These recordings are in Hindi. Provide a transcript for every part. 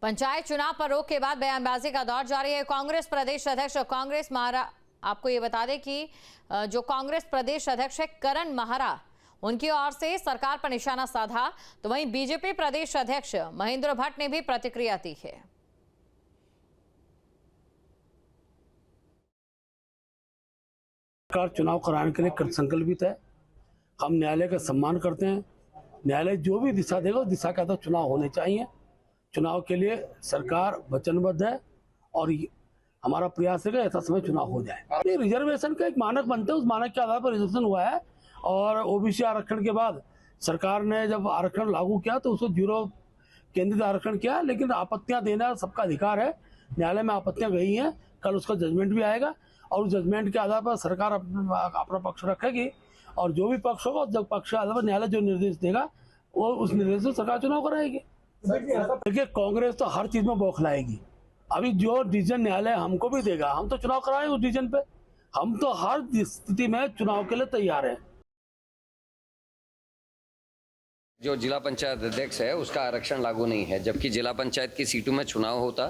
पंचायत चुनाव पर रोक के बाद बयानबाजी का दौर जारी है। कांग्रेस प्रदेश अध्यक्ष आपको ये बता दें कि जो कांग्रेस प्रदेश अध्यक्ष है करण महारा, उनकी ओर से सरकार पर निशाना साधा, तो वहीं बीजेपी प्रदेश अध्यक्ष महेंद्र भट्ट ने भी प्रतिक्रिया दी है। सरकार चुनाव कराने के लिए कृतसंकल्पित है। हम न्यायालय का सम्मान करते हैं। न्यायालय जो भी दिशा देगा उस दिशा के तहत चुनाव होने चाहिए। चुनाव के लिए सरकार वचनबद्ध है और हमारा प्रयास है कि ऐसा समय चुनाव हो जाए। रिजर्वेशन का एक मानक बनता है, उस मानक के आधार पर रिजर्वेशन हुआ है और ओबीसी आरक्षण के बाद सरकार ने जब आरक्षण लागू किया तो उसको जीरो केंद्रित आरक्षण किया, लेकिन आपत्तियां देना सबका अधिकार है। न्यायालय में आपत्तियां गई हैं, कल उसका जजमेंट भी आएगा और उस जजमेंट के आधार पर सरकार अपना पक्ष रखेगी और जो भी पक्ष होगा जब पक्ष के आधार पर न्यायालय जो निर्देश देगा वो उस निर्देश से सरकार चुनाव कराएगी। देखिए, कांग्रेस तो हर चीज में बौखलाएगी। अभी जो डिसीजन न्यायालय हमको भी देगा, हम तो चुनाव कराएंगे उस डिसीजन पे। हम तो हर स्थिति में चुनाव के लिए तैयार हैं। जो जिला पंचायत अध्यक्ष है उसका आरक्षण लागू नहीं है, जबकि जिला पंचायत की सीटों में चुनाव होता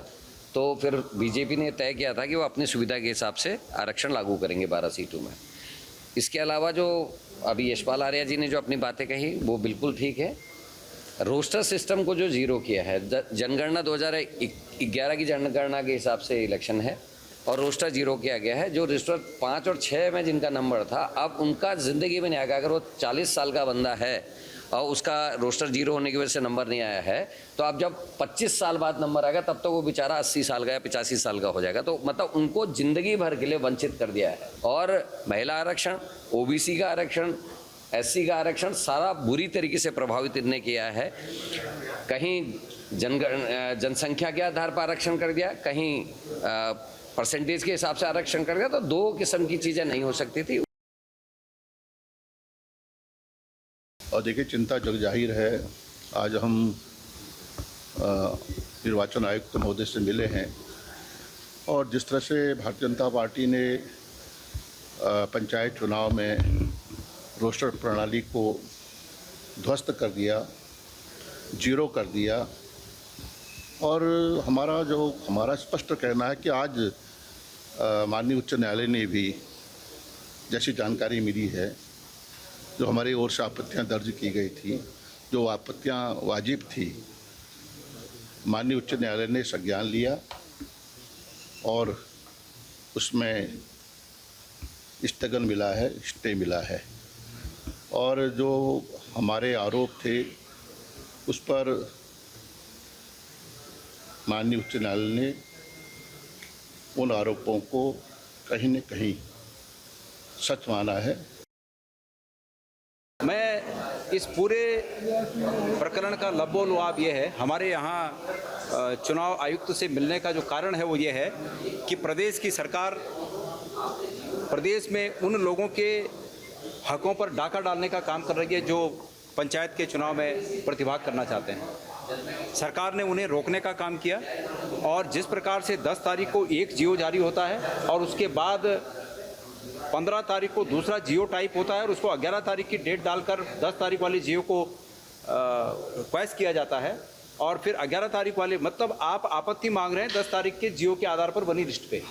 तो फिर बीजेपी ने तय किया था कि वो अपनी सुविधा के हिसाब से आरक्षण लागू करेंगे 12 सीटों में। इसके अलावा जो अभी यशपाल आर्या जी ने जो अपनी बातें कही वो बिल्कुल ठीक है। रोस्टर सिस्टम को जो जीरो किया है, जनगणना 2011 की जनगणना के हिसाब से इलेक्शन है और रोस्टर जीरो किया गया है। जो रोस्टर 5 और 6 में जिनका नंबर था, अब उनका जिंदगी में नहीं आएगा। अगर वो 40 साल का बंदा है और उसका रोस्टर जीरो होने की वजह से नंबर नहीं आया है, तो अब जब 25 साल बाद नंबर आएगा तब तो वो बेचारा 80 साल का या 85 साल का हो जाएगा। तो मतलब उनको जिंदगी भर के लिए वंचित कर दिया है। और महिला आरक्षण, ओबीसी का आरक्षण, एससी का आरक्षण सारा बुरी तरीके से प्रभावित इनने किया है। कहीं जनसंख्या के आधार पर आरक्षण कर दिया, कहीं परसेंटेज के हिसाब से आरक्षण कर दिया। तो दो किस्म की चीज़ें नहीं हो सकती थी। और देखिए, चिंता जग जाहिर है। आज हम निर्वाचन आयुक्त महोदय से मिले हैं और जिस तरह से भारतीय जनता पार्टी ने पंचायत चुनाव में रोस्टर प्रणाली को ध्वस्त कर दिया, जीरो कर दिया, और हमारा स्पष्ट कहना है कि आज माननीय उच्च न्यायालय ने भी जैसी जानकारी मिली है, जो हमारी ओर से आपत्तियां दर्ज की गई थी, जो आपत्तियां वाजिब थी, माननीय उच्च न्यायालय ने संज्ञान लिया और उसमें स्थगन मिला है, स्टे मिला है। और जो हमारे आरोप थे उस पर माननीय उच्च न्यायालय ने उन आरोपों को कहीं न कहीं सच माना है। मैं इस पूरे प्रकरण का लबोलुआब ये है, हमारे यहाँ चुनाव आयुक्त से मिलने का जो कारण है वो ये है कि प्रदेश की सरकार प्रदेश में उन लोगों के हकों पर डाका डालने का काम कर रही है जो पंचायत के चुनाव में प्रतिभाग करना चाहते हैं। सरकार ने उन्हें रोकने का काम किया और जिस प्रकार से 10 तारीख को एक जियो जारी होता है और उसके बाद 15 तारीख को दूसरा जियो टाइप होता है और उसको 11 तारीख की डेट डालकर 10 तारीख वाली जियो को रिक्वेस्ट किया जाता है और फिर 11 तारीख वाले, मतलब आप आपत्ति मांग रहे हैं 10 तारीख के जियो के आधार पर बनी लिस्ट पे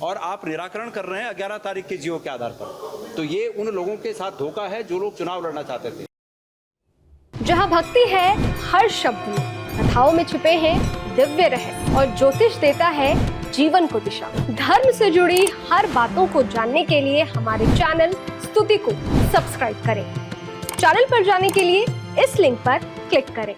और आप निराकरण कर रहे हैं 11 तारीख के जियो के आधार पर। तो ये उन लोगों के साथ धोखा है जो लोग चुनाव लड़ना चाहते थे। जहां भक्ति है हर शब्द में, कथाओं में छिपे हैं दिव्य रहस्य और ज्योतिष देता है जीवन को दिशा। धर्म से जुड़ी हर बातों को जानने के लिए हमारे चैनल स्तुति को सब्सक्राइब करें। चैनल पर जाने के लिए इस लिंक पर क्लिक करें।